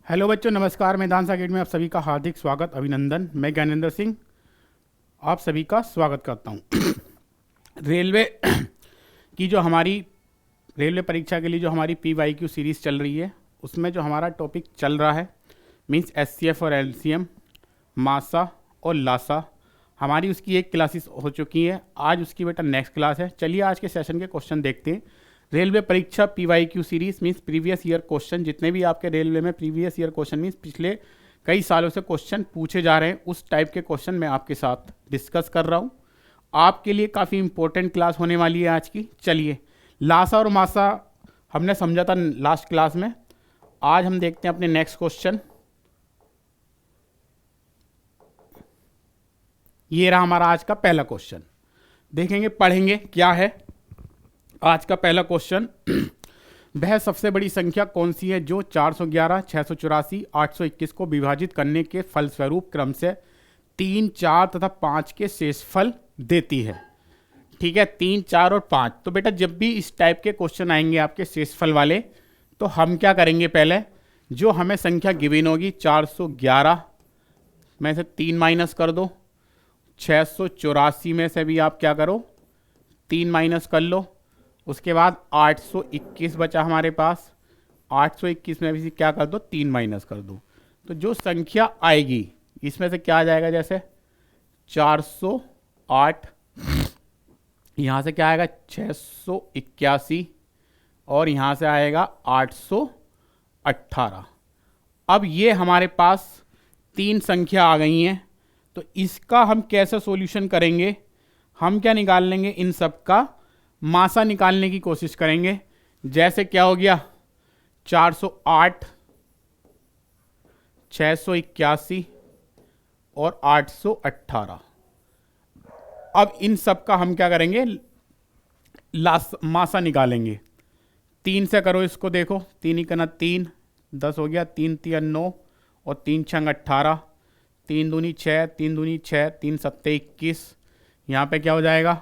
Hello बच्चों, नमस्कार। मैं डांस अकेडमी में आप सभी का हार्दिक स्वागत, अभिनंदन। मैं ज्ञानेंद्र सिंह आप सभी का स्वागत करता हूं। रेलवे की जो हमारी रेलवे परीक्षा के लिए जो हमारी PYQ सीरीज़ चल रही है, उसमें जो हमारा टॉपिक चल रहा है मीन्स SCF और LCM, मासा और लासा, हमारी उसकी एक क्लासेस हो चुकी है। आज उसकी बेटा नेक्स्ट क्लास है। चलिए आज के सेशन के क्वेश्चन देखते हैं। रेलवे परीक्षा PYQ series means previous year question, जितने भी आपके रेलवे में प्रीवियस ईयर क्वेश्चन मीन्स पिछले कई सालों से क्वेश्चन पूछे जा रहे हैं, उस टाइप के क्वेश्चन मैं आपके साथ डिस्कस कर रहा हूँ। आपके लिए काफ़ी इंपॉर्टेंट क्लास होने वाली है आज की। चलिए, लासा और मासा हमने समझा था लास्ट क्लास में। आज हम देखते हैं अपने नेक्स्ट क्वेश्चन। ये रहा हमारा आज का पहला क्वेश्चन। देखेंगे, पढ़ेंगे क्या है आज का पहला क्वेश्चन। वह सबसे बड़ी संख्या कौन सी है जो 411, 684, 821 को विभाजित करने के फलस्वरूप क्रम से 3, 4 तथा 5 के शेषफल देती है। ठीक है, 3, 4 और 5। तो बेटा जब भी इस टाइप के क्वेश्चन आएंगे आपके शेषफल वाले, तो हम क्या करेंगे, पहले जो हमें संख्या गिवन होगी 411 में से 3 माइनस कर दो, 684 में से भी आप क्या करो 3 माइनस कर लो। उसके बाद 821 बचा हमारे पास, 821 में भी क्या कर दो 3 माइनस कर दो। तो जो संख्या आएगी इसमें से क्या आ जाएगा, जैसे 408, यहाँ से क्या आएगा 681 और यहाँ से आएगा 818। अब ये हमारे पास 3 संख्या आ गई हैं, तो इसका हम कैसे सॉल्यूशन करेंगे, हम क्या निकाल लेंगे, इन सब का मासा निकालने की कोशिश करेंगे। जैसे क्या हो गया 408, 681 और 818। अब इन सब का हम क्या करेंगे, मासा निकालेंगे। 3 से करो इसको, देखो 3 ही करना 3, 10 हो गया, 3 3 9 और 3 6 18, 3 दूनी 6, 3 दूनी 6, 3 7 21। यहाँ पे क्या हो जाएगा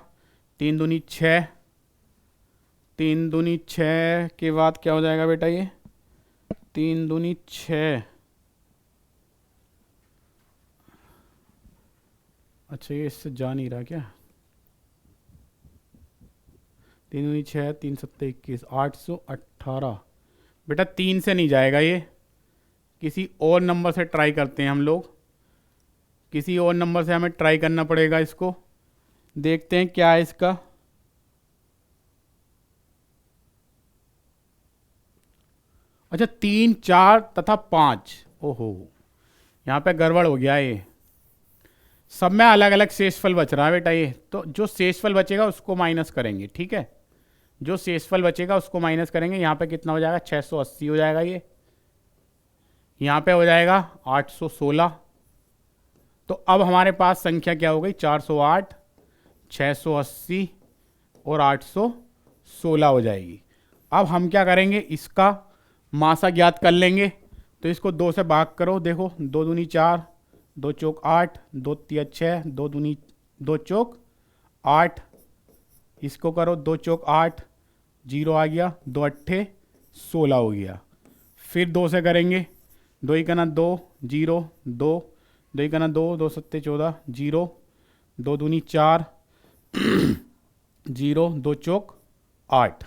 3 दूनी 6, 3 दूनी 6 के बाद क्या हो जाएगा बेटा, ये 3 दूनी 6। अच्छा, ये इससे जा नहीं रहा क्या, 3 दूनी 6, 3 7 21, 818। बेटा 3 से नहीं जाएगा ये, किसी और नंबर से ट्राई करते हैं हम लोग। किसी और नंबर से हमें ट्राई करना पड़ेगा इसको। देखते हैं क्या है इसका। अच्छा, 3, 4 तथा 5। ओहो, यहाँ पे गड़बड़ हो गया। ये सब में अलग अलग शेषफल बच रहा है बेटा। ये तो जो शेषफल बचेगा उसको माइनस करेंगे। ठीक है, जो शेषफल बचेगा उसको माइनस करेंगे। यहाँ पे कितना हो जाएगा 680 हो जाएगा ये, यहाँ पे हो जाएगा 816। तो अब हमारे पास संख्या क्या हो गई 408, 680 और 816 हो जाएगी। अब हम क्या करेंगे, इसका मासा ज्ञात कर लेंगे। तो इसको 2 से भाग करो, देखो 2 दूनी 4, 2 चौक 8, 2 तिया 6, 2 दूनी 2 चौक 8। इसको करो 2 चौक 8, 0 आ गया, 2 अट्ठे 16 हो गया। फिर 2 से करेंगे, 2 ही करना 2, 0 2, 2 ही करना 2, 2 सत्ते 14, 0, 2 दूनी 4, 0, 2 चौक 8।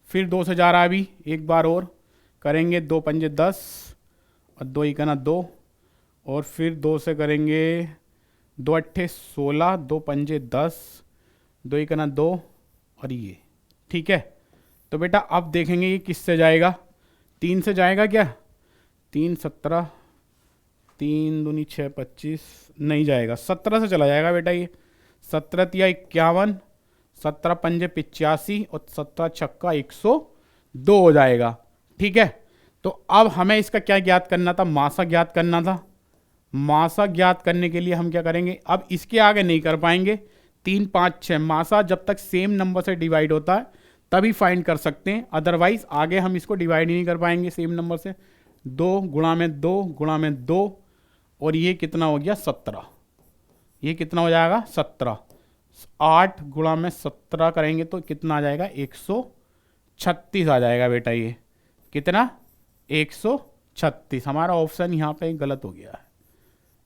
फिर 2 से जा रहा है, अभी एक बार और करेंगे, 2 पंजे 10 और 2 ही करना 2। और फिर 2 से करेंगे, 2 अट्ठे 16, 2 पंजे 10, 2 ही करना 2 और ये। ठीक है, तो बेटा अब देखेंगे ये किससे जाएगा, 3 से जाएगा क्या, 3 17, 3 दूनी 6 25, नहीं जाएगा, 17 से चला जाएगा बेटा ये। 17 तिया 51, 17 पंजे 85 और 17 छक्का 102 हो जाएगा। ठीक है, तो अब हमें इसका क्या ज्ञात करना था, मासा ज्ञात करना था। मासा ज्ञात करने के लिए हम क्या करेंगे, अब इसके आगे नहीं कर पाएंगे। 3 5 6 मासा जब तक सेम नंबर से डिवाइड होता है तभी फाइंड कर सकते हैं, अदरवाइज आगे हम इसको डिवाइड ही नहीं कर पाएंगे सेम नंबर से। 2 गुणा में 2 गुणा में 2 और ये कितना हो गया 17। ये कितना हो जाएगा 17। 8 गुणा में 17 करेंगे तो कितना आ जाएगा 136 आ जाएगा बेटा। ये कितना 136 136। हमारा ऑप्शन यहाँ पे गलत हो गया है,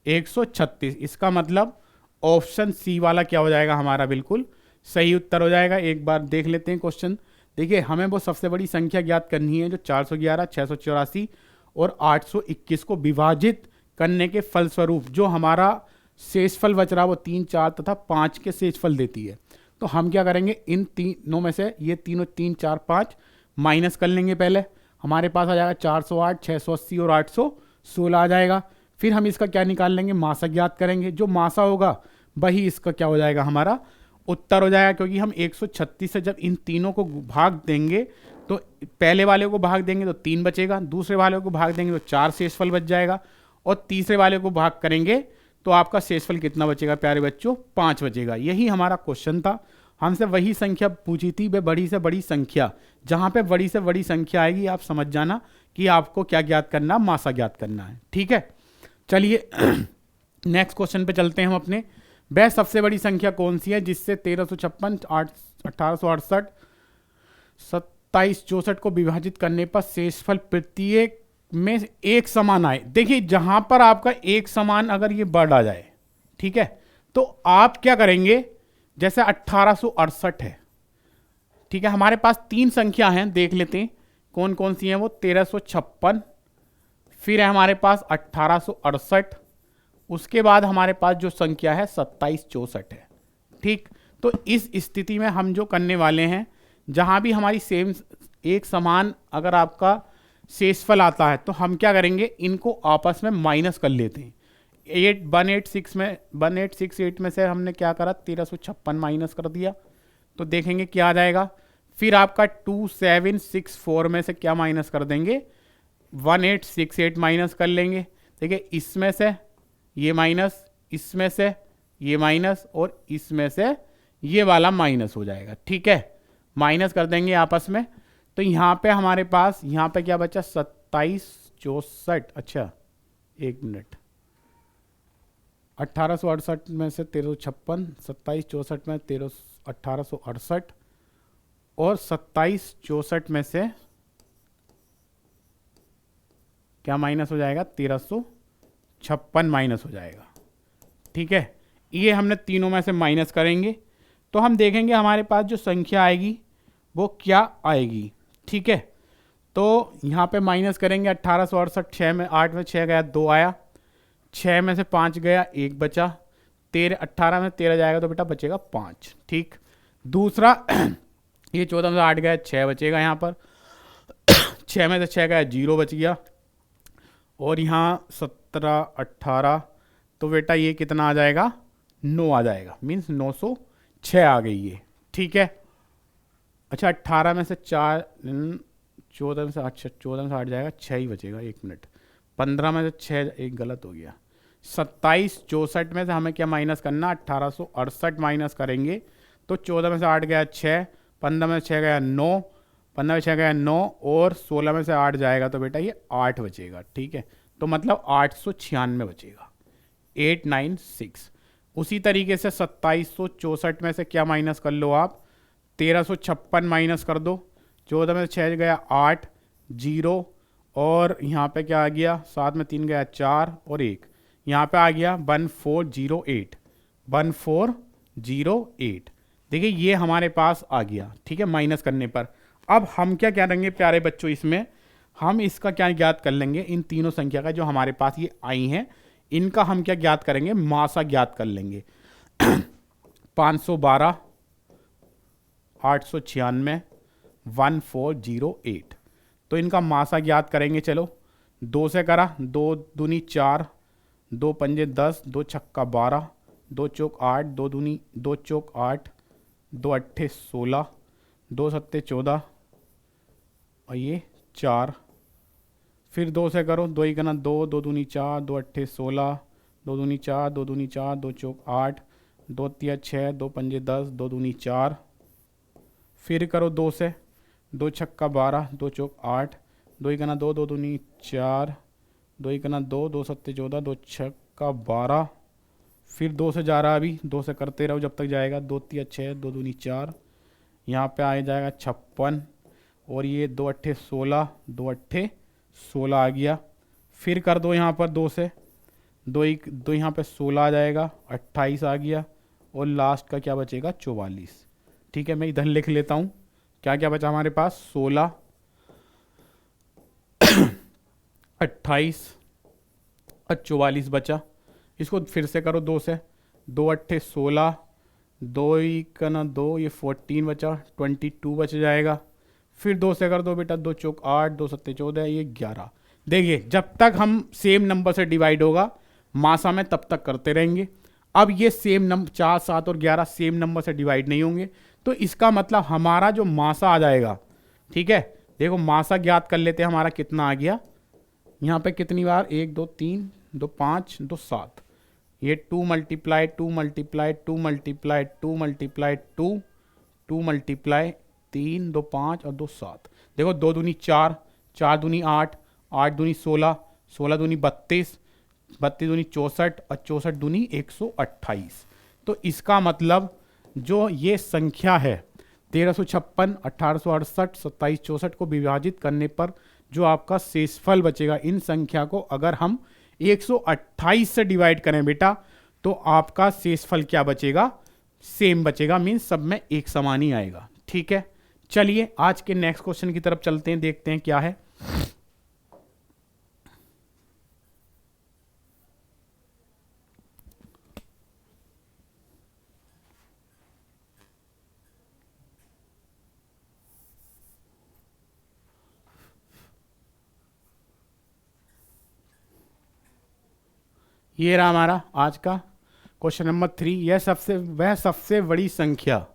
136। इसका मतलब ऑप्शन सी वाला क्या हो जाएगा, हमारा बिल्कुल सही उत्तर हो जाएगा। एक बार देख लेते हैं क्वेश्चन। देखिए, हमें वो सबसे बड़ी संख्या ज्ञात करनी है जो 411, 684 और 821 को विभाजित करने के फलस्वरूप जो हमारा शेषफल बच रहा वो 3, 4 तथा 5 के शेषफल देती है। तो हम क्या करेंगे, इन तीनों में से ये तीनों 3, 4, 5 माइनस कर लेंगे। पहले हमारे पास आ जाएगा 408, 680 और 816 आ जाएगा। फिर हम इसका क्या निकाल लेंगे, मासा ज्ञात करेंगे। जो मासा होगा वही इसका क्या हो जाएगा, हमारा उत्तर हो जाएगा। क्योंकि हम 136 से जब इन तीनों को भाग देंगे तो पहले वाले को भाग देंगे तो 3 बचेगा, दूसरे वाले को भाग देंगे तो 4 शेषफल बच जाएगा, और तीसरे वाले को भाग करेंगे तो आपका शेषफल कितना बचेगा प्यारे बच्चों, 5 बचेगा। यही हमारा क्वेश्चन था। हमसे वही संख्या पूछी थी, वे बड़ी से बड़ी संख्या। जहां पे बड़ी से बड़ी संख्या आएगी आप समझ जाना कि आपको क्या ज्ञात करना, मासा ज्ञात करना है। ठीक है, चलिए नेक्स्ट क्वेश्चन पे चलते हैं हम अपने। वह सबसे बड़ी संख्या कौन सी है जिससे 1356, 1868, 2764 को विभाजित करने पर शेषफल प्रत्येक में एक समान आए। देखिए, जहां पर आपका एक समान अगर ये बढ़ आ जाए, ठीक है, तो आप क्या करेंगे, जैसे 1868 है, ठीक है, हमारे पास 3 संख्या हैं, देख लेते हैं कौन कौन सी हैं वो। 1356, फिर है हमारे पास 1868, उसके बाद हमारे पास जो संख्या है 2764 है। ठीक, तो इस स्थिति में हम जो करने वाले हैं, जहां भी हमारी सेम एक समान अगर आपका शेषफल आता है तो हम क्या करेंगे, इनको आपस में माइनस कर लेते हैं। 1868 में से हमने क्या करा, 1356 माइनस कर दिया, तो देखेंगे क्या आ जाएगा। फिर आपका 2764 में से क्या माइनस कर देंगे, 1868 माइनस कर लेंगे। देखिए, इसमें से ये माइनस, इसमें से ये माइनस, और इसमें से ये वाला माइनस हो जाएगा। ठीक है, माइनस कर देंगे आपस में। तो यहाँ पे हमारे पास यहाँ पे क्या बचा, 2764। अच्छा, एक मिनट, 1868 में से 1356, 2764 में 1868 और 2764 में से क्या माइनस हो जाएगा, 1356 माइनस हो जाएगा। ठीक है, ये हमने तीनों में से माइनस करेंगे तो हम देखेंगे हमारे पास जो संख्या आएगी वो क्या आएगी। ठीक है, तो यहाँ पे माइनस करेंगे 1868, 6 में 8 में 6 गया 2 आया, 6 में से 5 गया 1 बचा, 18 में 13 जाएगा तो बेटा बचेगा 5। ठीक, दूसरा ये 14 में से 8 गया 6 बचेगा, यहाँ पर 6 में से 6 गया 0 बच गया, और यहाँ 17, 18, तो बेटा ये कितना आ जाएगा, 9 आ जाएगा, मीन्स 906 आ गई ये। ठीक है, अच्छा 18 में से 4, 14 में से, अच्छा 14 में से 8 जाएगा 6 ही बचेगा, 1 मिनट, 15 में से 6, एक गलत हो गया, 2764 में से हमें क्या माइनस करना, 1868 माइनस करेंगे तो 14 में से 8 गया 6, 15 में से 6 गया 9, 15 में 6 गया 9, और 16 में से 8 जाएगा तो बेटा ये 8 बचेगा। ठीक है, तो मतलब 896 बचेगा, 896। उसी तरीके से 2764 में से क्या माइनस कर लो आप, 1356 माइनस कर दो, 14 में से 6 गया 8, 0, और यहाँ पे क्या आ गया, 7 में 3 गया 4 और 1, यहाँ पे आ गया 1408, 1408। देखिए, ये हमारे पास आ गया। ठीक है, माइनस करने पर अब हम क्या करेंगे प्यारे बच्चों, इसमें हम इसका क्या ज्ञात कर लेंगे, इन तीनों संख्या का जो हमारे पास ये आई हैं इनका हम क्या ज्ञात करेंगे, मासा ज्ञात कर लेंगे। 512, 896, 1408, तो इनका मासा ज्ञात करेंगे। चलो 2 से करा, 2 दूनी 4, 2 पंजे 10, 2 छक्का 12, 2 चौक 8, 2 दूनी 2 चौक 8, 2 अट्ठे 16, 2 सत्ते 14, और ये 4। फिर 2 से करो, 2 ही करना 2, 2 दूनी 4, 2 अट्ठे 16, 2 दूनी 4, 2 दूनी 4, 2 चौक 8, 2 तिया 6, 2 पंजे 10, 2 दूनी 4। फिर करो 2 से, 2 छक्का 12, 2 चौक 8, 2 ही करना 2, 2 दूनी 4, 2 ही करना 2, 2 सत्ते 14, 2 छक्का 12। फिर 2 से जा रहा, अभी 2 से करते रहो जब तक जाएगा, 2 तिया 6, 2 दूनी 4, यहाँ पे आ जाएगा 56, और ये 2 अट्ठे 16, 2 अट्ठे 16 आ गया। फिर कर दो यहाँ पर 2 से, दो यहाँ पे 16 आ जाएगा, 28 आ गया, और लास्ट का क्या बचेगा 44। ठीक है, मैं इधर लिख लेता हूँ क्या क्या बचा हमारे पास, 16, 28 और 44 बचा। इसको फिर से करो 2 से, 2 अट्ठे 16, 2 ही का ना 2, ये 14 बचा, 22 बच जाएगा। फिर 2 से कर दो बेटा, 2 चौक 8, 2 सत्ते 14, ये 11। देखिए जब तक हम सेम नंबर से डिवाइड होगा मासा में तब तक करते रहेंगे। अब ये सेम नंबर 4, 7 और 11 सेम नंबर से डिवाइड नहीं होंगे, तो इसका मतलब हमारा जो मासा आ जाएगा, ठीक है, देखो मासा ज्ञात कर लेते हैं, हमारा कितना आ गया यहाँ पे, कितनी बार, 1 2 3 2 5 2 7, ये 2 multiply 2 multiply 2 multiply 2 multiply 2 2 multiply 3 2 5 और 2 7। देखो 2 दूनी 4, 4 दूनी 8, 8 दूनी 16, 16 दूनी 32, 32 दूनी 64 और 64 दूनी 128। तो इसका मतलब जो ये संख्या है 1356, 1868, 2764 को विभाजित करने पर जो आपका शेषफल बचेगा, इन संख्या को अगर हम 128 से डिवाइड करें बेटा, तो आपका शेषफल क्या बचेगा, सेम बचेगा, मीन्स सब में एक समान ही आएगा। ठीक है, चलिए आज के नेक्स्ट क्वेश्चन की तरफ चलते हैं, देखते हैं क्या है। ये रहा हमारा आज का क्वेश्चन नंबर 3। वह सबसे बड़ी संख्या,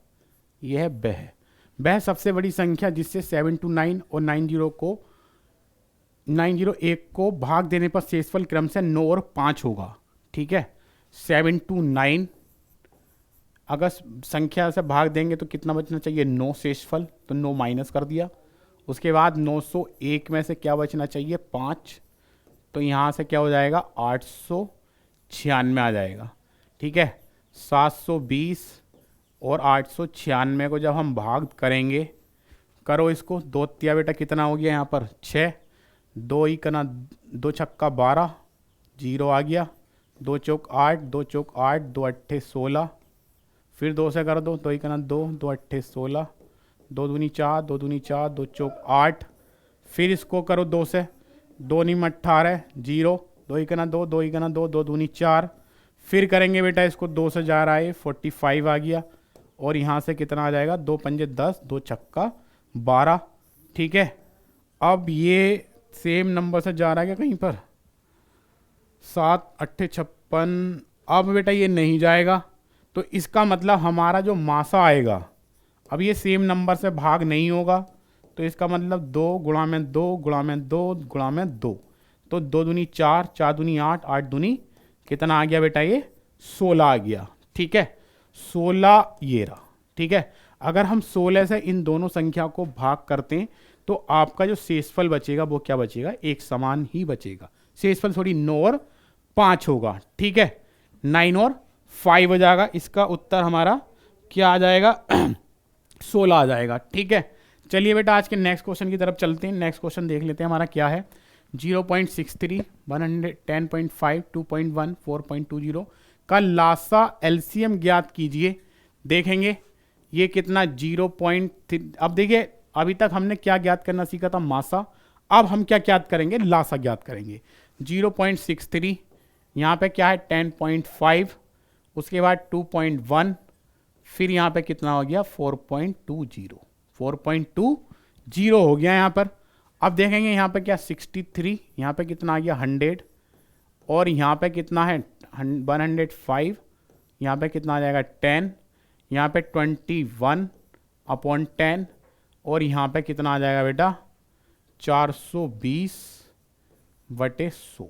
यह है वह सबसे बड़ी संख्या जिससे 729 और 901 को भाग देने पर शेषफल क्रम से 9 और 5 होगा। ठीक है, 729 अगर संख्या से भाग देंगे तो कितना बचना चाहिए, 9 शेषफल, तो 9 माइनस कर दिया। उसके बाद 901 में से क्या बचना चाहिए, 5, तो यहाँ से क्या हो जाएगा 896 आ जाएगा। ठीक है, 720 और 896 को जब हम भाग करेंगे, करो इसको, 2 तिया बेटा कितना हो गया यहाँ पर 6, 2 ही कना 2 छक्का 12, 0 आ गया, 2 चौक 8, 2 चौक 8, 2 अट्ठे 16, फिर 2 से कर दो, 2 ही कना 2, 2 अट्ठे 16, 2 दूनी 4, 2 दूनी 4, 2 चौक 8, फिर इसको करो 2 से, 2 नीम 18, 0, 2 ही कना 2, 2 ही कना 2, 2 दूनी 4, फिर करेंगे बेटा इसको 2 से जा रहा है 45 आ गया, और यहाँ से कितना आ जाएगा 2 पंजे 10, 2 छक्का 12। ठीक है, अब ये सेम नंबर से जा रहा है क्या कहीं पर, 7 अट्ठे 56, अब बेटा ये नहीं जाएगा, तो इसका मतलब हमारा जो मासा आएगा, अब ये सेम नंबर से भाग नहीं होगा, तो इसका मतलब 2 गुणा में 2 गुणा में 2 गुणा में 2, तो 2 दूनी 4, 4 दूनी 8, 8 दूनी कितना आ गया बेटा, ये 16 आ गया। ठीक है, 16 ये रहा। ठीक है, अगर हम 16 से इन दोनों संख्या को भाग करते हैं तो आपका जो शेषफल बचेगा वो क्या बचेगा, एक समान ही बचेगा। शेषफल थोड़ी 9 और 5 होगा। ठीक है, 9 और 5 हो जाएगा। इसका उत्तर हमारा क्या आ जाएगा 16 आ जाएगा। ठीक है, चलिए बेटा आज के नेक्स्ट क्वेश्चन की तरफ चलते हैं। नेक्स्ट क्वेश्चन देख लेते हैं हमारा क्या है। 0.63, 110.5, 2.1, 4.20 का लासा एलसीएम ज्ञात कीजिए। देखेंगे ये कितना 0.3। अब देखिए अभी तक हमने क्या ज्ञात करना सीखा था, मासा। अब हम क्या ज्ञात करेंगे, लासा ज्ञात करेंगे। 0.63, यहाँ पे क्या है 10.5, उसके बाद 2.1, फिर यहाँ पे कितना हो गया 4.20, 4.20 हो गया यहाँ पर। अब देखेंगे यहाँ पे क्या 63, यहाँ पे कितना आ गया 100, और यहाँ पे कितना है 105, यहाँ पे कितना आ जाएगा 10, यहाँ पे 21/10, और यहाँ पे कितना आ जाएगा बेटा 420/100।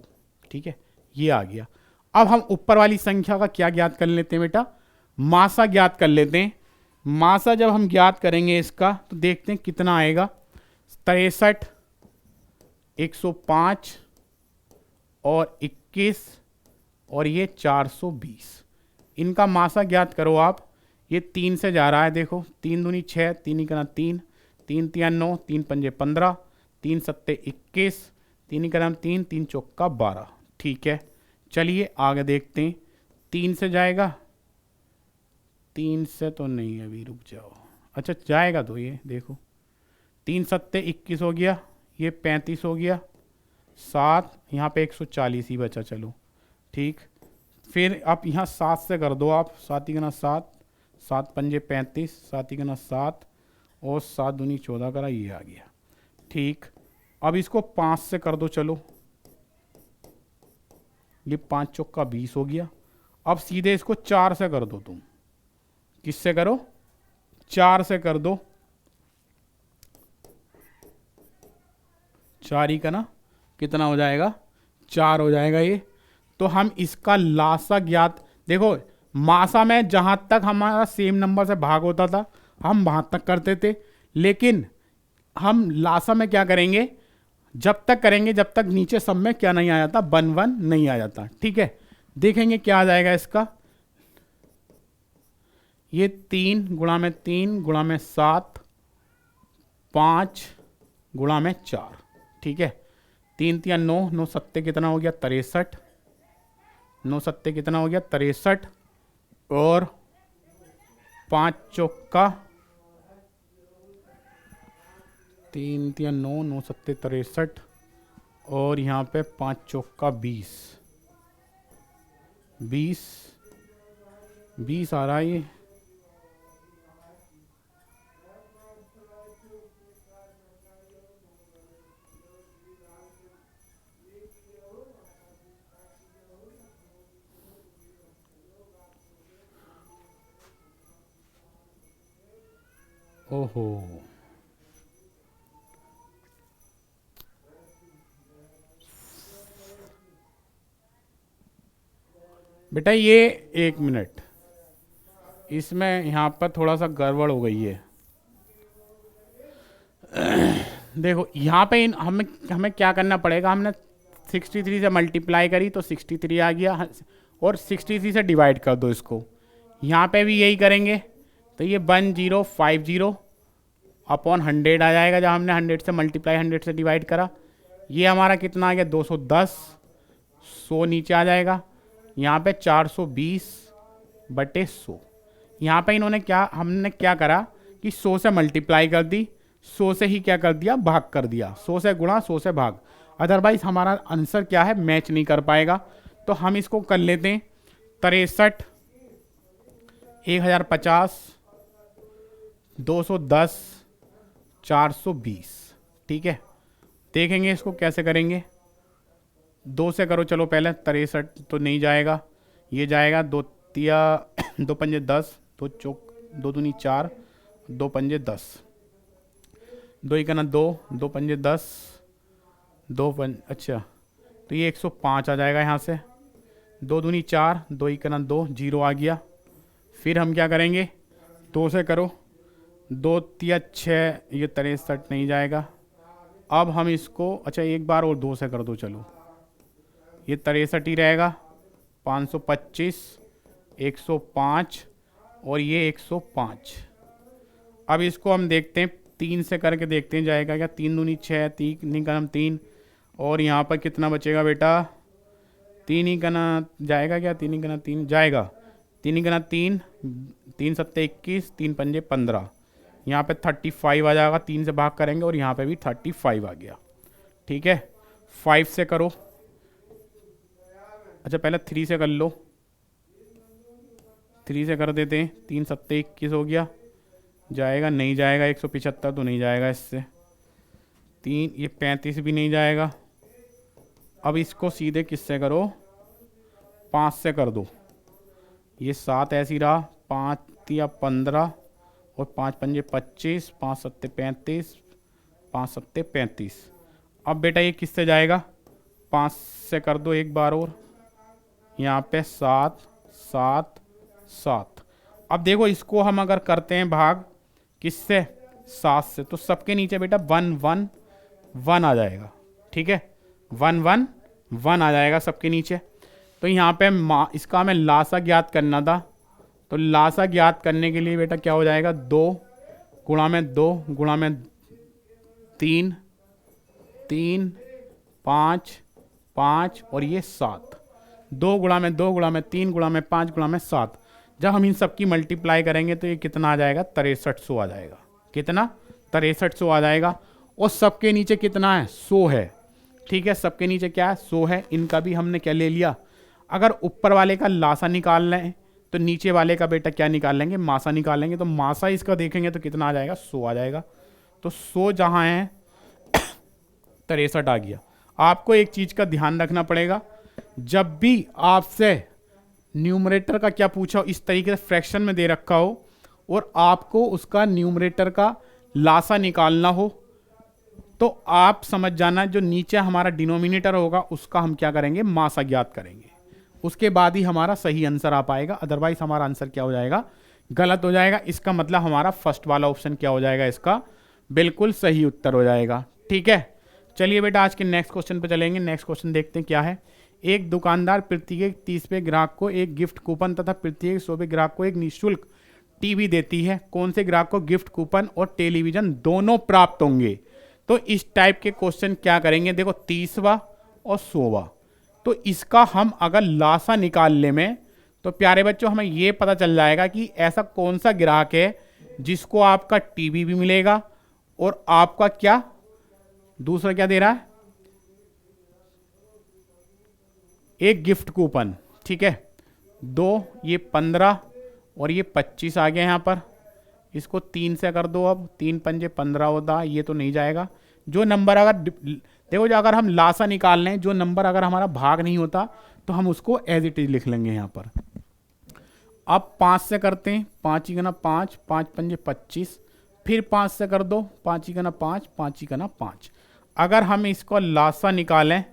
ठीक है, ये आ गया। अब हम ऊपर वाली संख्या का क्या ज्ञात कर लेते हैं बेटा, मासा ज्ञात कर लेते हैं। मासा जब हम ज्ञात करेंगे इसका तो देखते हैं कितना आएगा, 63, 105 और 21 और ये 420। इनका मासा ज्ञात करो आप। ये 3 से जा रहा है, देखो 3 दूनी 6, 3 ही करना 3, 3 तिया 9, 3 पंजे 15, 3 सत्ते 21, तीन ही कदम तीन, तीन चौका 12। ठीक है, चलिए आगे देखते हैं। 3 से जाएगा, 3 से तो नहीं, अभी रुक जाओ। अच्छा जाएगा तो ये देखो, 3 सत्ते 21 हो गया, ये 35 हो गया, 7 यहाँ पे 140 ही बचा। चलो ठीक, फिर आप यहाँ 7 से कर दो आप, 7 ही गना 7, 7 पंजे 35, 7 ही गना 7 और 7 दूनी 14 करा, ये आ गया। ठीक, अब इसको 5 से कर दो। चलो ये 5 चौका 20 हो गया। अब सीधे इसको 4 से कर दो तुम। किससे करो? 4 से कर दो। 4 ही का ना कितना हो जाएगा? 4 हो जाएगा ये। तो हम इसका लासा ज्ञात, देखो मासा में जहां तक हमारा सेम नंबर से भाग होता था हम वहां तक करते थे, लेकिन हम लासा में क्या करेंगे? जब तक करेंगे जब तक नीचे सब में क्या नहीं आ जाता, 1 1 नहीं आ जाता। ठीक है, देखेंगे क्या आ जाएगा इसका। ये 3 गुणा में 3 गुणा में 7, 5 गुणा में 4। ठीक है, 3 3 9, 9 सत्ते कितना हो गया? 63। 9 सत्ते कितना हो गया? 63 और 5 चौका 3 3 9, 9 सत्ते 63 और यहाँ पे 5 चौका 20, 20 आ रहा है ये। ओहो, बेटा ये 1 मिनट, इसमें यहाँ पर थोड़ा सा गड़बड़ हो गई है। देखो यहाँ पे हमें हमें क्या करना पड़ेगा? हमने 63 से मल्टीप्लाई करी तो 63 आ गया, और 63 से डिवाइड कर दो इसको। यहाँ पे भी यही करेंगे तो ये 1050 अपॉन 100 आ जाएगा, जब हमने 100 से मल्टीप्लाई 100 से डिवाइड करा। ये हमारा कितना आ गया? 210, 100 नीचे आ जाएगा। यहाँ पे 420/100। यहाँ पे इन्होंने क्या, हमने क्या करा कि 100 से मल्टीप्लाई कर दी, 100 से ही क्या कर दिया? भाग कर दिया। 100 से गुणा, 100 से भाग, अदरवाइज हमारा आंसर क्या है? मैच नहीं कर पाएगा। तो हम इसको कर लेते हैं 63, 1050, 210, 420। ठीक है, देखेंगे इसको कैसे करेंगे। 2 से करो चलो पहले, 63 तो नहीं जाएगा, ये जाएगा 2 तिया 2 पंजे 10, 2 चौक 2 दूनी 4, 2 पंजे 10, 2 इकना 2, 2 पंजे 10, 2 अच्छा तो ये 105 आ जाएगा यहाँ से। 2 दूनी 4, 2 इकना 2, 0 आ गया। फिर हम क्या करेंगे? 2 से करो, 2 तिया 6, ये 63 नहीं जाएगा। अब हम इसको, अच्छा एक बार और 2 से कर दो चलो, ये 63 ही रहेगा। 525, 105 और ये 105। अब इसको हम देखते हैं, 3 से करके देखते हैं जाएगा क्या। 3 दूनी 6, 3 कदम 3 और यहाँ पर कितना बचेगा बेटा? 3 ही कना जाएगा क्या? 3 ही कना 3 जाएगा। 3 ही कना 3, 3 सत्ते 21, 3 पंजे 15, यहाँ पे 35 आ जाएगा। 3 से भाग करेंगे और यहाँ पे भी 35 आ गया। ठीक है, 5 से करो, अच्छा पहले 3 से कर लो, 3 से कर देते हैं। 3 सत्ते 21 हो गया, जाएगा नहीं जाएगा। 175 तो नहीं जाएगा इससे। 3 ये 35 भी नहीं जाएगा। अब इसको सीधे किससे करो? 5 से कर दो। ये 7 ऐसी रहा, 5 या 15 और 5 पंजे 25, 5 सत्ते 35, 5 सत्ते 35। अब बेटा ये किससे जाएगा? 5 से कर दो एक बार और, यहाँ पे 7 7 7। अब देखो इसको हम अगर करते हैं भाग किससे? 7 से, तो सबके नीचे बेटा 1 1 1 आ जाएगा। ठीक है, 1 1 1 आ जाएगा सबके नीचे। तो यहाँ पे इसका हमें लासा ज्ञात करना था, तो लासा ज्ञात करने के लिए बेटा क्या हो जाएगा? 2 गुणा में 2 गुणा में 3, 3 5 5 और ये 7, 2 गुणा में 2 गुणा में 3 गुणा में 5 गुणा में 7। जब हम इन सब की मल्टीप्लाई करेंगे तो ये कितना आ जाएगा, 6300 आ जाएगा। कितना, 6300 आ जाएगा। और सबके नीचे कितना है, 100 है। ठीक है, सबके नीचे क्या है, 100 है। इनका भी हमने क्या ले लिया, अगर ऊपर वाले का लासा निकाल लें तो नीचे वाले का बेटा क्या निकाल लेंगे, मासा निकाल लेंगे। तो मासा इसका देखेंगे तो कितना आ जाएगा, 100 आ जाएगा। तो 100 जहाँ है 63 आ गया। आपको एक चीज का ध्यान रखना पड़ेगा, जब भी आपसे न्यूमरेटर का क्या पूछा हो, इस तरीके से फ्रैक्शन में दे रखा हो और आपको उसका न्यूमरेटर का लासा निकालना हो, तो आप समझ जाना जो नीचे हमारा डिनोमिनेटर होगा उसका हम क्या करेंगे, मासा ज्ञात करेंगे। उसके बाद ही हमारा सही आंसर आ पाएगा, अदरवाइज हमारा आंसर क्या हो जाएगा, गलत हो जाएगा। इसका मतलब हमारा फर्स्ट वाला ऑप्शन क्या हो जाएगा, इसका बिल्कुल सही उत्तर हो जाएगा। ठीक है, चलिए बेटा आज के नेक्स्ट क्वेश्चन पे चलेंगे। नेक्स्ट क्वेश्चन देखते हैं क्या है। एक दुकानदार प्रत्येक 30वें ग्राहक को एक गिफ्ट कूपन तथा प्रत्येक 100वें ग्राहक को एक निःशुल्क टीवी देती है। कौन से ग्राहक को गिफ्ट कूपन और टेलीविजन दोनों प्राप्त होंगे। तो इस टाइप के क्वेश्चन क्या करेंगे, देखो 30वां और 100वां, तो इसका हम अगर लासा निकाल ले में तो प्यारे बच्चों हमें यह पता चल जाएगा कि ऐसा कौन सा ग्राहक है जिसको आपका टीवी भी मिलेगा और आपका क्या दूसरा क्या दे रहा है, एक गिफ्ट कूपन। ठीक है, 2 ये 15 और ये 25 आ गया यहाँ पर। इसको 3 से कर दो, अब 3 पंजे 15 होता, ये तो नहीं जाएगा। जो नंबर अगर देखो, जो अगर हम लासा निकाल लें, जो नंबर अगर हमारा भाग नहीं होता तो हम उसको एज इट इज लिख लेंगे यहाँ पर। अब 5 से करते हैं, 5 ही गना 5, 5 पंजे 25, फिर 5 से कर दो, 5 ही गना 5, 5 ही गना 5। अगर हम इसको लासा निकालें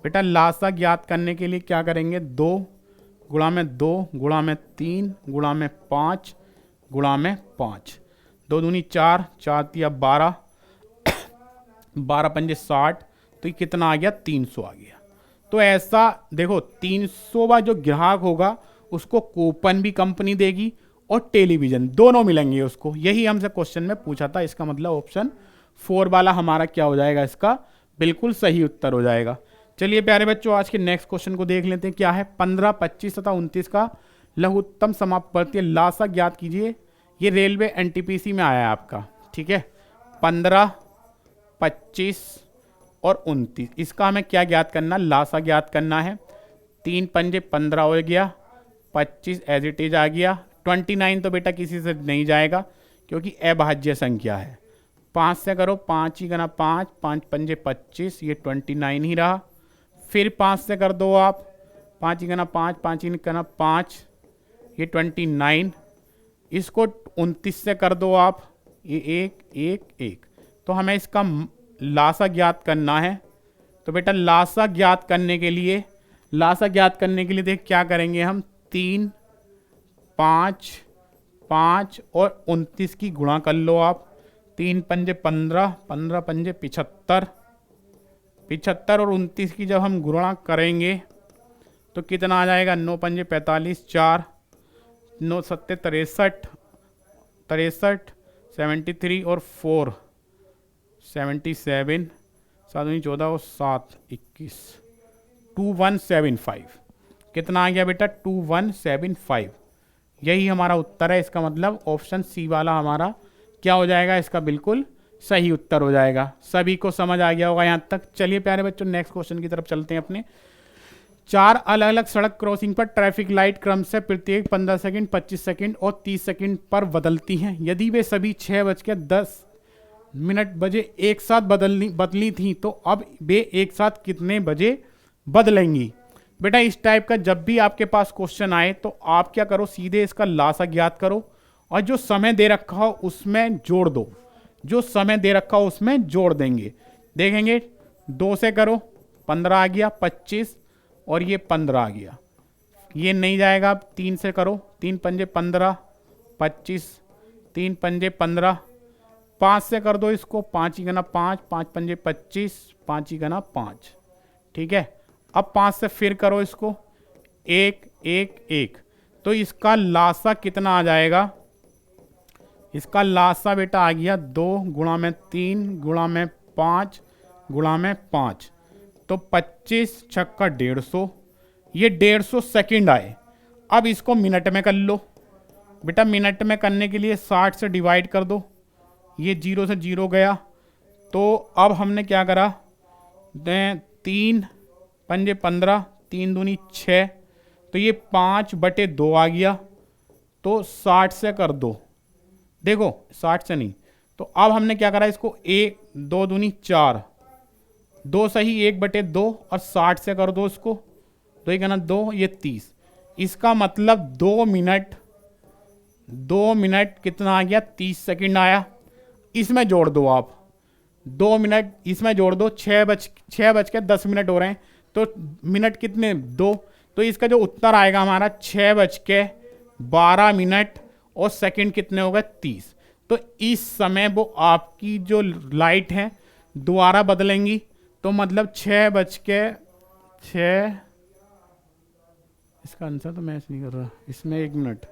बेटा, लासा ज्ञात करने के लिए क्या करेंगे, 2 गुणा में 2 गुणा में 3 गुणा में 5 गुणा में 5, 2 दूनी 4, 4 तिया 12, 12 पंजे 60, तो ये कितना आ गया, 300 आ गया। तो ऐसा देखो 300वां जो ग्राहक होगा उसको कूपन भी कंपनी देगी और टेलीविजन दोनों मिलेंगे उसको। यही हमसे क्वेश्चन में पूछा था। इसका मतलब ऑप्शन 4 वाला हमारा क्या हो जाएगा, इसका बिल्कुल सही उत्तर हो जाएगा। चलिए प्यारे बच्चों आज के नेक्स्ट क्वेश्चन को देख लेते हैं क्या है। 15, 25 तथा 29 का लघुत्तम समापवर्तीय लासा ज्ञात कीजिए। ये रेलवे एनटीपीसी में आया है आपका। ठीक है, 15, 25 और 29, इसका हमें क्या ज्ञात करना, लासा ज्ञात करना है। 3 पंजे 15 हो गया, 25 एज इट इज आ गया। 29 तो बेटा किसी से नहीं जाएगा क्योंकि अभाज्य संख्या है। 5 से करो, 5 ही गना 5, 5 पंजे 25, ये 29 ही रहा। फिर 5 से कर दो आप, 5 ही गना 5, 5 ही गना 5, ये 29। इसको 29 से कर दो आप, ये 1 1 1। तो हमें इसका लासा ज्ञात करना है। तो बेटा लासा ज्ञात करने के लिए देख क्या करेंगे हम, 3 5 5 और 29 की गुणा कर लो आप। 3 पंजे 15, 15 पंजे 75, 75 और 29 की जब हम गुणा करेंगे तो कितना आ जाएगा, 9 पंजे 45, 4 9 सत्ते 63, 73 और 4 77, 7 14 और 7 21, 2175। कितना आ गया बेटा, 2175। यही हमारा उत्तर है। इसका मतलब ऑप्शन सी वाला हमारा क्या हो जाएगा, इसका बिल्कुल सही उत्तर हो जाएगा। सभी को समझ आ गया होगा यहाँ तक। चलिए प्यारे बच्चों नेक्स्ट क्वेश्चन की तरफ चलते हैं अपने। 4 अलग अलग सड़क क्रॉसिंग पर ट्रैफिक लाइट क्रम से प्रत्येक 15 सेकंड, 25 सेकंड और 30 सेकंड पर बदलती हैं। यदि वे सभी 6:10 बजे एक साथ बदली थी तो अब वे एक साथ कितने बजे बदलेंगी। बेटा इस टाइप का जब भी आपके पास क्वेश्चन आए तो आप क्या करो, सीधे इसका लासा ज्ञात करो और जो समय दे रखा हो उसमें जोड़ दो। जो समय दे रखा हो उसमें जोड़ देंगे। देखेंगे 2 से करो, 15 आ गया, 25 और ये 15 आ गया, ये नहीं जाएगा। 3 से करो, 3 पंजे 15, 25, 3 पंजे 15। 5 से कर दो इसको, 5 ही गना 5, 5 पंजे 25, 5 ही गना 5। ठीक है, अब 5 से फिर करो इसको, 1 1 1। तो इसका लासा कितना आ जाएगा, इसका लासा बेटा आ गया 2 गुणा में 3 गुणा में 5 गुणा में 5। तो 25 छक्का 150, ये 150 सेकंड आए। अब इसको मिनट में कर लो बेटा, मिनट में करने के लिए 60 से डिवाइड कर दो, ये 0 से 0 गया। तो अब हमने क्या करा, 3 पंजे 15, 3 दूनी 6, तो ये 5/2 आ गया। तो 60 से कर दो, देखो 60 से नहीं, तो अब हमने क्या करा, इसको 1 2 दूनी 4, 2 सही 1/2, और 60 से कर दो इसको, 2 1 2, ये 30। इसका मतलब 2 मिनट कितना आ गया, 30 सेकंड आया। इसमें जोड़ दो आप 2 मिनट, इसमें जोड़ दो, 6:10 हो रहे हैं, तो मिनट कितने 2, तो इसका जो उत्तर आएगा हमारा 6:12 और सेकंड कितने हो गए 30। तो इस समय वो आपकी जो लाइट है दोबारा बदलेंगी, तो मतलब 6:06, इसका आंसर तो मैच नहीं कर रहा, इसमें 1 मिनट,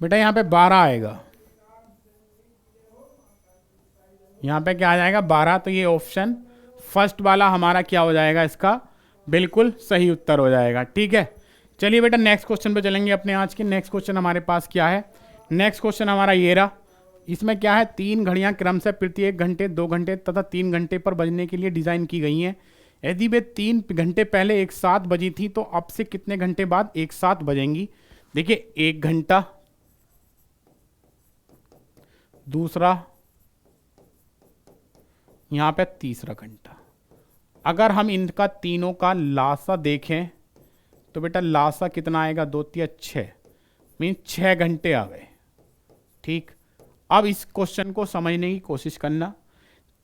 बेटा यहाँ पे 12 आएगा, यहाँ पे क्या आ जाएगा 12। तो ये ऑप्शन फर्स्ट वाला हमारा क्या हो जाएगा, इसका बिल्कुल सही उत्तर हो जाएगा। ठीक है, चलिए बेटा नेक्स्ट क्वेश्चन पे चलेंगे अपने आज के। नेक्स्ट क्वेश्चन हमारे पास क्या है, नेक्स्ट क्वेश्चन हमारा ये रहा। इसमें क्या है, 3 घड़ियां क्रम से प्रत्येक घंटे 2 घंटे तथा 3 घंटे पर बजने के लिए डिजाइन की गई हैं। यदि वे 3 घंटे पहले एक साथ बजी थी तो अब से कितने घंटे बाद एक साथ बजेंगी। देखिए 1 घंटा, दूसरा यहां पे तीसरा घंटा। अगर हम इनका तीनों का लासा देखें तो बेटा लासा कितना आएगा, 2 3 6, मीन 6 घंटे आ गए। ठीक, अब इस क्वेश्चन को समझने की कोशिश करना।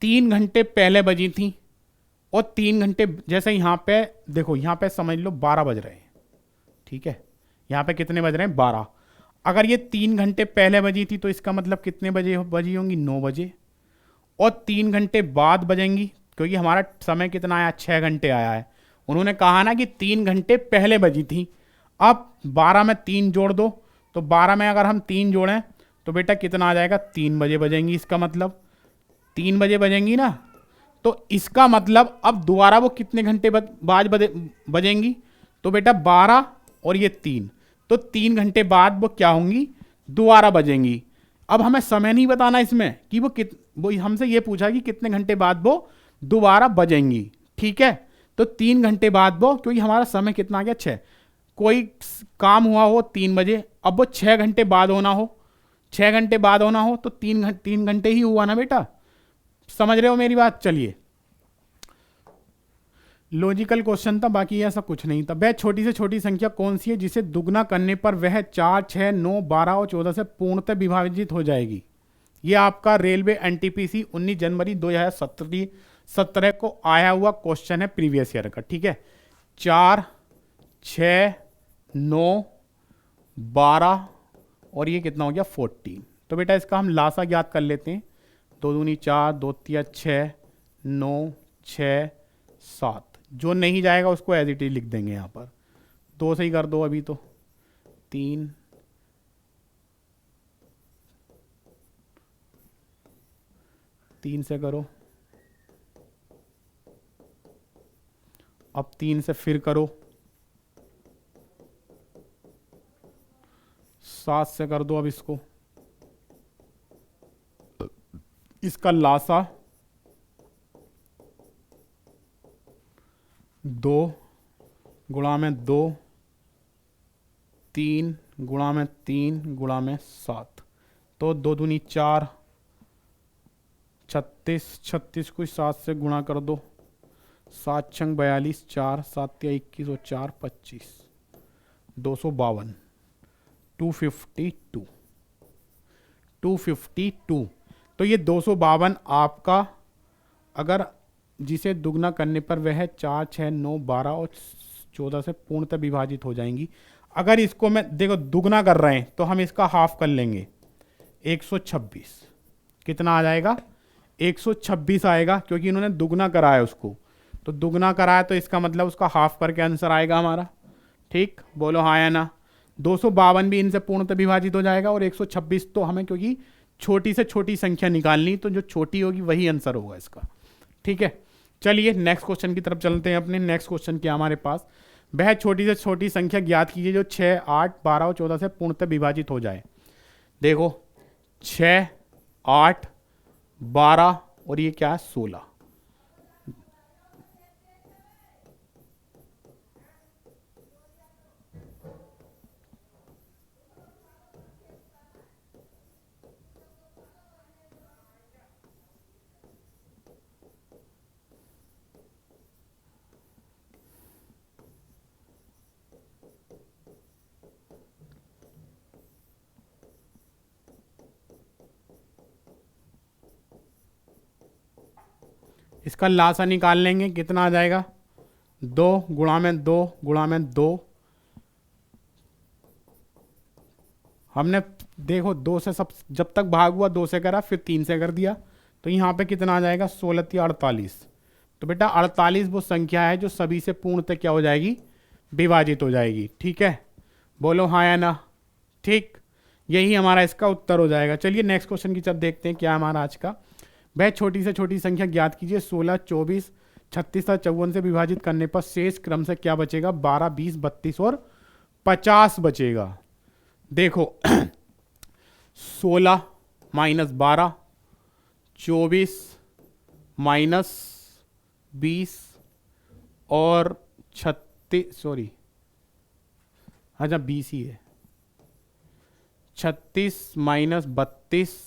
3 घंटे पहले बजी थी और 3 घंटे, जैसे यहां पे देखो, यहां पे समझ लो 12 बज रहे हैं। ठीक है, यहां पे कितने बज रहे हैं, 12। अगर ये 3 घंटे पहले बजी थी तो इसका मतलब कितने बजे बजी होंगी, 9 बजे। और 3 घंटे बाद बजेंगी, क्योंकि हमारा समय कितना आया, 6 घंटे आया है। उन्होंने कहा ना कि 3 घंटे पहले बजी थी। अब 12 में 3 जोड़ दो, तो 12 में अगर हम 3 जोड़ें तो बेटा कितना आ जाएगा, 3 बजे बजेंगी। इसका मतलब 3 बजे बजेंगी ना, तो इसका मतलब अब दोबारा वो कितने घंटे बाद बजेंगी, तो बेटा 12 और ये 3, तो 3 घंटे बाद वो क्या होंगी, दोबारा बजेंगी। अब हमें समय नहीं बताना इसमें कि वो हमसे ये पूछा कि कितने घंटे बाद वो दोबारा बजेंगी। ठीक है, तो 3 घंटे बाद वो, क्योंकि हमारा समय कितना आ गया 6, कोई काम हुआ हो 3 बजे, अब वो 6 घंटे बाद होना हो, 6 घंटे बाद होना हो तो 3 घंटे ही हुआ ना बेटा। समझ रहे हो मेरी बात। चलिए, लॉजिकल क्वेश्चन था, बाकी ऐसा कुछ नहीं था। वह छोटी से छोटी संख्या कौन सी है जिसे दुगना करने पर वह 4 6 9 12 और 14 से पूर्णतः विभाजित हो जाएगी। ये आपका रेलवे एनटीपीसी 19 जनवरी 2017 को आया हुआ क्वेश्चन है, प्रीवियस ईयर का। ठीक है, 4 6 9 12 और ये कितना हो गया 14। तो बेटा इसका हम लासा ज्ञात कर लेते हैं। 2 दूनी 4, 2 तिया 6, 9 6 7। जो नहीं जाएगा उसको एज इट इज लिख देंगे यहाँ पर। 2 से ही कर दो अभी तो, 3 3 से करो, अब 3 से फिर करो, 7 से कर दो अब इसको। इसका लासा 2 गुणा में 2, 3 गुणा में 3 गुणा में 7, तो 2 दूनी 4, 36 को 7 से गुणा कर दो, 7 छंग 42, 4 7 या 21 और 4 25, 252, 252। तो ये 252 आपका, अगर जिसे दुगना करने पर वह 4 6 9 12 और 14 से पूर्णतः विभाजित हो जाएंगी। अगर इसको मैं देखो दुगना कर रहे हैं तो हम इसका हाफ कर लेंगे, 126। कितना आ जाएगा? 126 आएगा, क्योंकि इन्होंने दुगना कराया उसको, तो दुगना कराया तो इसका मतलब उसका हाफ करके आंसर आएगा हमारा। ठीक, बोलो हाँ या ना। 252 भी इनसे पूर्णतः विभाजित हो जाएगा, और 126 तो हमें क्योंकि छोटी से छोटी संख्या निकालनी, तो जो छोटी होगी वही आंसर होगा इसका। ठीक है, चलिए नेक्स्ट क्वेश्चन की तरफ चलते हैं अपने। नेक्स्ट क्वेश्चन क्या हमारे पास, वह छोटी से छोटी संख्या ज्ञात कीजिए जो 6, 8, 12 और 14 से पूर्णतः विभाजित हो जाए। देखो 6, 8, 12 और ये क्या है 16। इसका लासा निकाल लेंगे, कितना आ जाएगा? 2 गुणा में 2 गुणा में 2। हमने देखो 2 से सब जब तक भाग हुआ 2 से करा, फिर 3 से कर दिया, तो यहाँ पे कितना आ जाएगा? 16 48। तो बेटा 48 वो संख्या है जो सभी से पूर्णतः क्या हो जाएगी? विभाजित हो जाएगी। ठीक है, बोलो हाँ या ना। ठीक, यही हमारा इसका उत्तर हो जाएगा। चलिए नेक्स्ट क्वेश्चन की तरफ देखते हैं क्या हमारा आज का। वह छोटी से छोटी संख्या ज्ञात कीजिए 16, 24, 36 और 54 से विभाजित करने पर शेष क्रम से क्या बचेगा? 12, 20, 32 और 50 बचेगा। देखो 16 माइनस 12, 24 माइनस 20 और 36, सॉरी अच्छा 20 ही है, 36 माइनस 32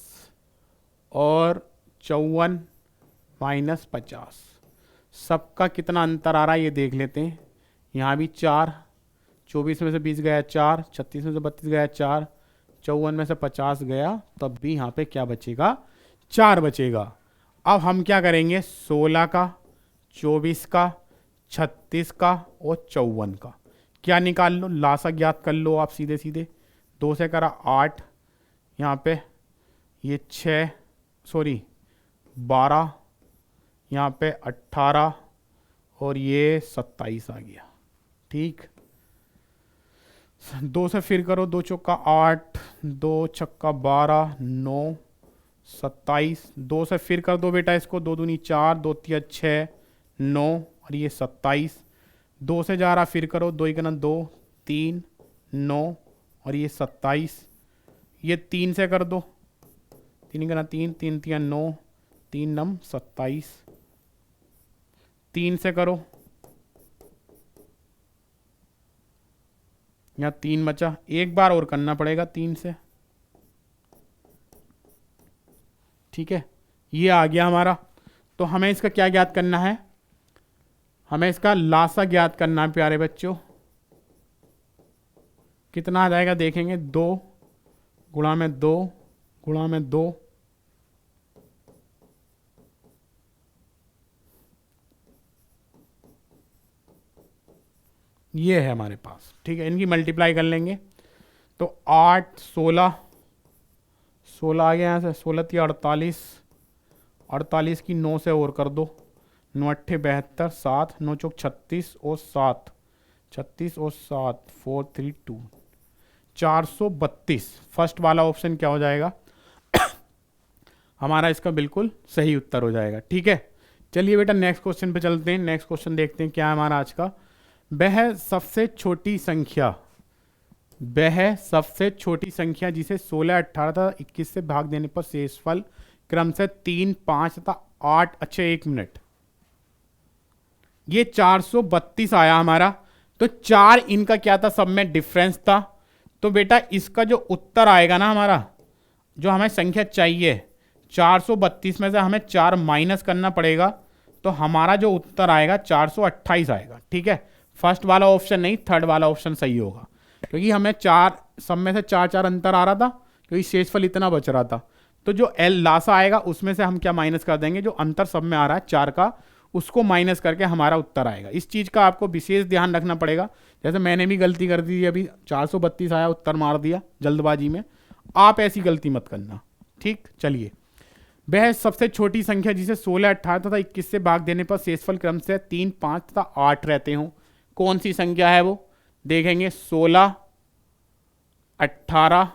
और 54 माइनस 50। सबका कितना अंतर आ रहा है ये देख लेते हैं। यहाँ भी 4, 24 में से 20 गया 4, 36 में से 32 गया 4, 54 में से 50 गया, तब भी यहाँ पे क्या बचेगा? 4 बचेगा। अब हम क्या करेंगे? 16 का, 24 का, 36 का और 54 का क्या निकाल लो, लासा ज्ञात कर लो आप सीधे सीधे। 2 से करा 8, यहाँ पे ये 6, सॉरी 12, यहाँ पे 18 और ये 27 आ गया। ठीक, 2 से फिर करो, 2 चौका 8, 2 छक्का 12, 9, 27। 2 से फिर कर दो बेटा इसको, 2 दूनी 4, 2 तिया 6, 9 और ये 27। 2 से जा रहा फिर करो, 2 इकना 2, 3, 9 और ये 27। ये 3 से कर दो, 3 इकना 3, 3 तिया 9, 3 नम 27। 3 से करो, यहाँ 3 बचा, एक बार और करना पड़ेगा 3 से। ठीक है, ये आ गया हमारा। तो हमें इसका क्या ज्ञात करना है? हमें इसका लासा ज्ञात करना है प्यारे बच्चों। कितना आ जाएगा देखेंगे, 2 गुणा में 2 गुणा में 2, ये है हमारे पास। ठीक है, इनकी मल्टीप्लाई कर लेंगे तो 8, 16, 16 आ गया यहाँ से, 16 थी 48, 48 की 9 से और कर दो, 9 अट्ठे 72, 7, 9 चौक 36 और 7, 36 और 7, 4, 3, 2, 432। फर्स्ट वाला ऑप्शन क्या हो जाएगा? हमारा इसका बिल्कुल सही उत्तर हो जाएगा। ठीक है, चलिए बेटा नेक्स्ट क्वेश्चन पे चलते हैं। नेक्स्ट क्वेश्चन देखते हैं क्या है हमारा आज का। वह सबसे छोटी संख्या, वह सबसे छोटी संख्या जिसे 16, 18 तथा 21 से भाग देने पर शेषफल क्रम से 3, 5 तथा 8, अच्छा 1 मिनट, ये 432 आया हमारा। तो 4 इनका क्या था? सब में डिफरेंस था। तो बेटा इसका जो उत्तर आएगा ना हमारा, जो हमें संख्या चाहिए 432 में से हमें 4 माइनस करना पड़ेगा, तो हमारा जो उत्तर आएगा 428 आएगा। ठीक है, फर्स्ट वाला ऑप्शन नहीं, थर्ड वाला ऑप्शन सही होगा, क्योंकि हमें 4 सब में से 4 4 अंतर आ रहा था, क्योंकि शेषफल इतना बच रहा था। तो जो एल लासा आएगा उसमें से हम क्या माइनस कर देंगे, जो अंतर सब में आ रहा है 4 का, उसको माइनस करके हमारा उत्तर आएगा। इस चीज़ का आपको विशेष ध्यान रखना पड़ेगा। जैसे मैंने भी गलती कर दी अभी 432 आया, उत्तर मार दिया जल्दबाजी में, आप ऐसी गलती मत करना। ठीक, चलिए। वह सबसे छोटी संख्या जिसे 16, 18 तथा 21 से भाग देने पर शेषफल क्रम से 3, 5 तथा 8 रहते हों, कौन सी संख्या है वो? देखेंगे 16, 18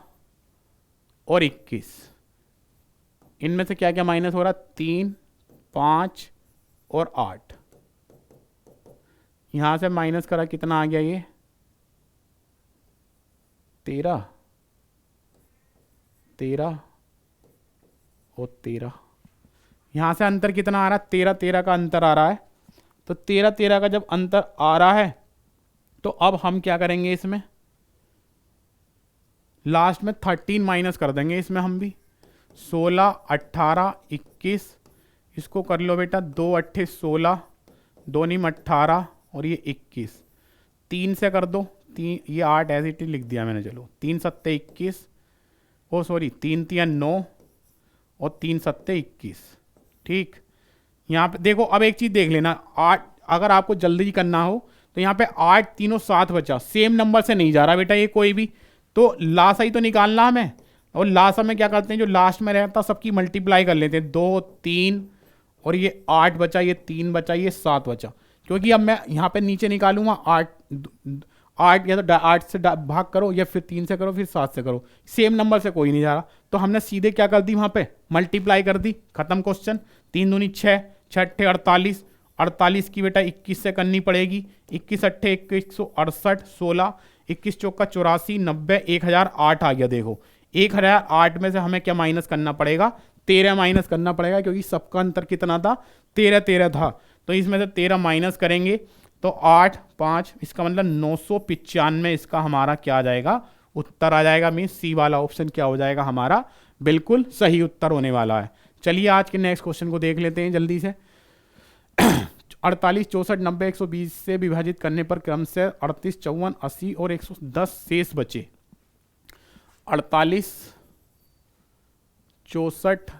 और 21, इनमें से क्या क्या माइनस हो रहा? 3, 5 और 8। यहां से माइनस करा, कितना आ गया ये? 13 और 13। यहां से अंतर कितना आ रहा है? 13, 13 का अंतर आ रहा है। तो 13, 13 का जब अंतर आ रहा है तो अब हम क्या करेंगे, इसमें लास्ट में 13 माइनस कर देंगे इसमें हम भी। 16, 18, 21, इसको कर लो बेटा, 2 अट्ठे 16, 2 नीम 18 और ये 21, 3 से कर दो, 3 ये 8 ऐसे ही लिख दिया मैंने, चलो 3 सत्ते 21, ओ सॉरी 3 3 9 और 3 सत्ते 21। ठीक, यहाँ पे देखो, अब एक चीज़ देख लेना, 8 अगर आपको जल्दी करना हो तो यहाँ पे 8 तीनों 7 बचा, सेम नंबर से नहीं जा रहा बेटा ये कोई भी, तो लासा ही तो निकालना हमें। और लासा में क्या करते हैं, जो लास्ट में रहता सबकी मल्टीप्लाई कर लेते हैं, 2, 3 और ये 8 बचा, ये 3 बचा, ये 7 बचा। क्योंकि अब मैं यहाँ पे नीचे निकालूंगा 8 या तो 8 से भाग करो या फिर 3 से करो फिर 7 से करो, सेम नंबर से कोई नहीं जा रहा, तो हमने सीधे क्या कर दी, वहाँ पे मल्टीप्लाई कर दी, खत्म क्वेश्चन। 3 दूनी 6, 6 अट्ठे 48, 48 की बेटा 21 से करनी पड़ेगी, 21 अट्ठे 2168, 16, 21 चौका 84, 90, 1008 आ गया। देखो 1008 में से हमें क्या माइनस करना पड़ेगा? 13 माइनस करना पड़ेगा, क्योंकि सबका अंतर कितना था? 13 13 था। तो इसमें से 13 माइनस करेंगे तो 8, 5, इसका मतलब 995 इसका हमारा क्या आ जाएगा? उत्तर आ जाएगा। मीन्स सी वाला ऑप्शन क्या हो जाएगा हमारा? बिल्कुल सही उत्तर होने वाला है। चलिए आज के नेक्स्ट क्वेश्चन को देख लेते हैं जल्दी से। 48, 64, 90, 120 से विभाजित करने पर क्रम से 38, 54, 80 और 110 शेष बचे। 48, 64,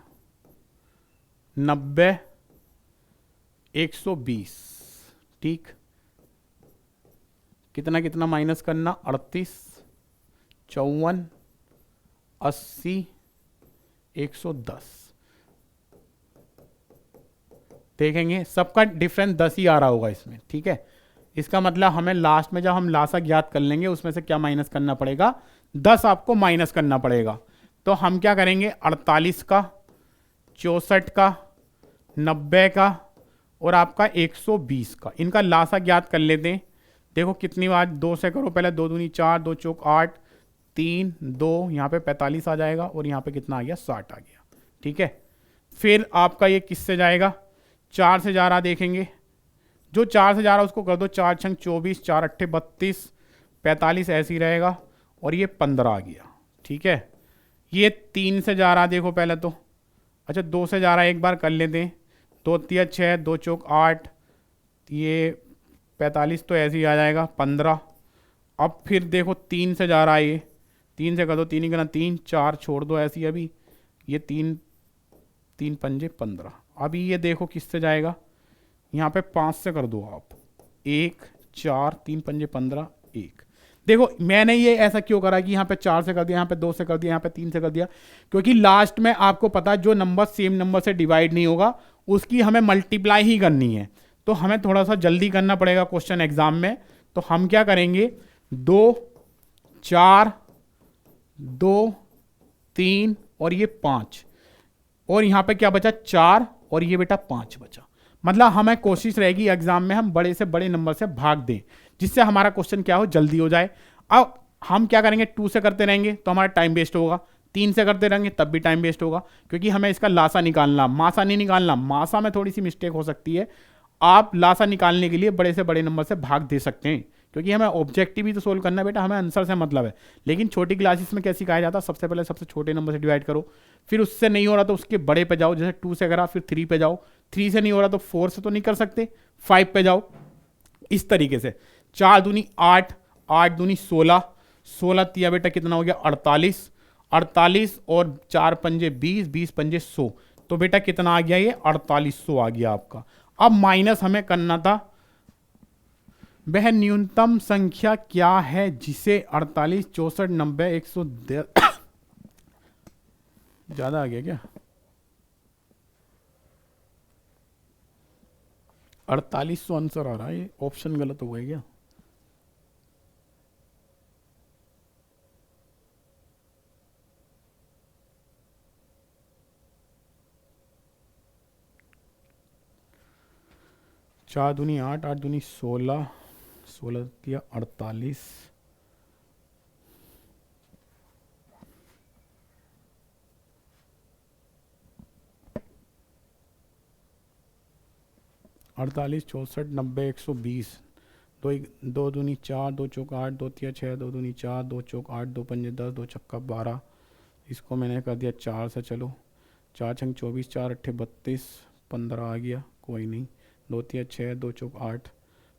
90, 120। ठीक, कितना कितना माइनस करना? 38, 54, 80, 110। देखेंगे सबका डिफरेंस 10 ही आ रहा होगा इसमें। ठीक है, इसका मतलब हमें लास्ट में जब हम लासा ज्ञात कर लेंगे उसमें से क्या माइनस करना पड़ेगा? 10 आपको माइनस करना पड़ेगा। तो हम क्या करेंगे? 48 का, 64 का, 90 का और आपका 120 का, इनका लासा ज्ञात कर लेते हैं। देखो कितनी बार 2 से करो, पहले 2 दूनी 4, 2 चौक 8, 3 2, यहाँ पे 45 आ जाएगा और यहाँ पे कितना आ गया? 60 आ गया। ठीक है, फिर आपका ये किससे जाएगा? 4 से जा रहा, देखेंगे जो 4 से जा रहा उसको कर दो, 4 छंग 24, 4 अट्ठे 32, 45 ऐसे ही रहेगा और ये 15 आ गया। ठीक है, ये 3 से जा रहा, देखो पहले तो, अच्छा 2 से जा रहा है, एक बार कर लेते हैं, 2 3 6, 2 चौक 8, ये 45 तो ऐसे ही आ जाएगा, 15। अब फिर देखो 3 से जा रहा है, ये 3 से कर दो, 3 ही करना 3, 4 छोड़ दो ऐसी, अभी ये 3 3 पंजे 15। अभी ये देखो किससे जाएगा? यहाँ पे 5 से कर दो आप, 1 4 3 पंजे 15, 1। देखो मैंने ये ऐसा क्यों करा कि यहाँ पे 4 से कर दिया, यहाँ पे 2 से कर दिया, यहाँ पे 3 से कर दिया, क्योंकि लास्ट में आपको पता है जो नंबर सेम नंबर से डिवाइड नहीं होगा उसकी हमें मल्टीप्लाई ही करनी है। तो हमें थोड़ा सा जल्दी करना पड़ेगा क्वेश्चन एग्जाम में। तो हम क्या करेंगे? 2 4 2 3 और ये 5 और यहाँ पे क्या बचा? 4 और ये बेटा 5 बचा। मतलब हमें कोशिश रहेगी एग्जाम में हम बड़े से बड़े नंबर से भाग दें, जिससे हमारा क्वेश्चन क्या हो? जल्दी हो जाए। अब हम क्या करेंगे? 2 से करते रहेंगे तो हमारा टाइम वेस्ट होगा, 3 से करते रहेंगे तब भी टाइम वेस्ट होगा, क्योंकि हमें इसका लासा निकालना, मासा नहीं निकालना। मासा में थोड़ी सी मिस्टेक हो सकती है, आप लासा निकालने के लिए बड़े से बड़े नंबर से भाग दे सकते हैं, क्योंकि हमें ऑब्जेक्टिव ही तो सोल्व करना है बेटा, हमें आंसर से मतलब है। लेकिन छोटी क्लासेस में क्या सिखाया जाता है? सबसे पहले सबसे छोटे नंबर से डिवाइड करो, फिर उससे नहीं हो रहा तो उसके बड़े पे जाओ, जैसे 2 से करा फिर 3 पे जाओ, 3 से नहीं हो रहा तो 4 से तो नहीं कर सकते, 5 पे जाओ। इस तरीके से 4 दूनी 8, 8 दूनी 16, 16 तिया बेटा कितना हो गया? 48, 48 और 4 पंजे 20, 20 पंजे 100, तो बेटा कितना आ गया? ये 4800 आ गया आपका। अब माइनस हमें करना था, वह न्यूनतम संख्या क्या है जिसे 48, 64, 90, 100 ज्यादा आ गया क्या? 4800 आंसर आ रहा है, ये ऑप्शन गलत हो गया क्या? चार दूनी 8, 8 दूनी 16, 16 दिया 48, 48, 64, 90, 120, दो दूनी 4, दो चौक 8, दो तिया 6, दो दूनी 4, दो चौक 8, दो पंजे 10, दो छक्का 12, इसको मैंने कर दिया 4 से, चलो 4 छंग 24, 4 अट्ठे 32, 15 आ गया, कोई नहीं, दो तिया 6, दो चौक 8,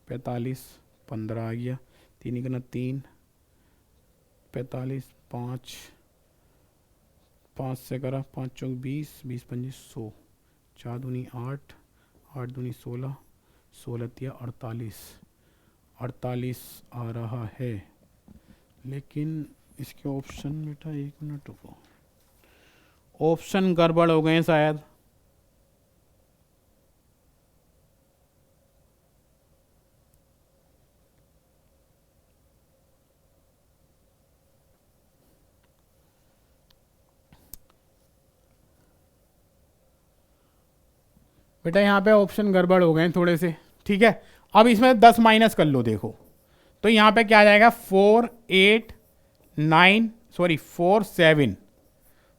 45, 15 आ गया, 3 करना 3, 45, 5, 5 से करा 5 चौक 20, 20 पंजे 100, 4 दूनी 8, 8 दूनी 16, 16 तिया 48, 48 आ रहा है, लेकिन इसके ऑप्शन बेटा 1 मिनट रुको, ऑप्शन गड़बड़ हो गए शायद। बेटा यहाँ पे ऑप्शन गड़बड़ हो गए थोड़े से, ठीक है। अब इसमें 10 माइनस कर लो, देखो तो यहाँ पे क्या आ जाएगा, 4 8 9 सॉरी 4 7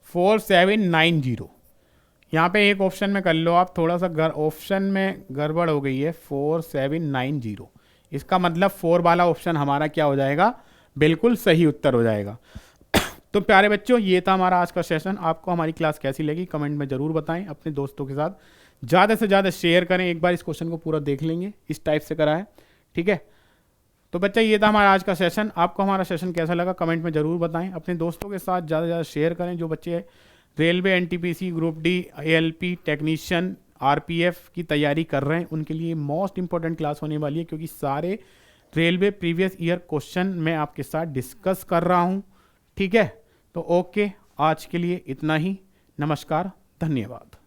4 7 9 0। यहाँ पे एक ऑप्शन में कर लो आप, थोड़ा सा ऑप्शन में गड़बड़ हो गई है, 4 7 9 0। इसका मतलब 4 वाला ऑप्शन हमारा क्या हो जाएगा, बिल्कुल सही उत्तर हो जाएगा। तो प्यारे बच्चों, ये था हमारा आज का सेशन। आपको हमारी क्लास कैसी लगी कमेंट में ज़रूर बताएं, अपने दोस्तों के साथ ज़्यादा से ज़्यादा शेयर करें। एक बार इस क्वेश्चन को पूरा देख लेंगे, इस टाइप से करा है, ठीक है। तो बच्चा, ये था हमारा आज का सेशन। आपको हमारा सेशन कैसा लगा कमेंट में ज़रूर बताएं, अपने दोस्तों के साथ ज़्यादा से ज़्यादा शेयर करें। जो बच्चे railway, NTPC, group D, ALP, technician, RPF की तैयारी कर रहे हैं, उनके लिए मोस्ट इंपॉर्टेंट क्लास होने वाली है, क्योंकि सारे रेलवे प्रीवियस ईयर क्वेश्चन मैं आपके साथ डिस्कस कर रहा हूँ, ठीक है। तो ओके, आज के लिए इतना ही। नमस्कार, धन्यवाद।